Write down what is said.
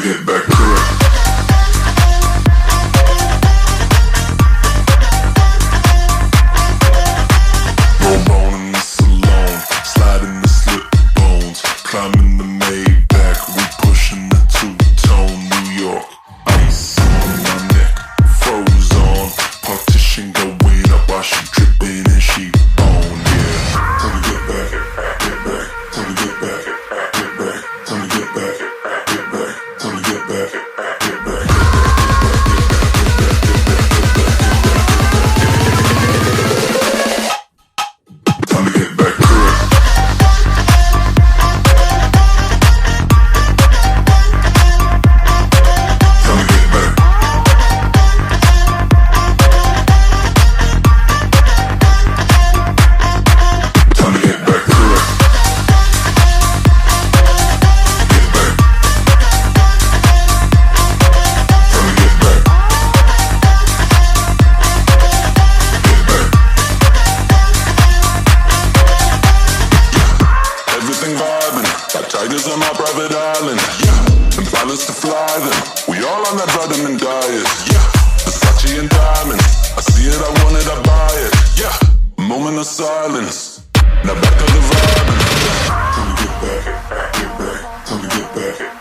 get back to it. Climbing the Maybach, we pushing the two-tone New York. Ice on my neck, froze on. Partition going up while she dripping and she on, yeah. Time to get back, get back. Time to get back, get back. Time to get back, get back. Time to get back, get back. Time to get back to it. Tigers on my private island, yeah. And pilots to fly them. We all on that vitamin diet, yeah. Versace and diamonds. I see it, I want it, I buy it, yeah. Moment of silence. Now back to the vibe. Time to get back, get back. Time to get back.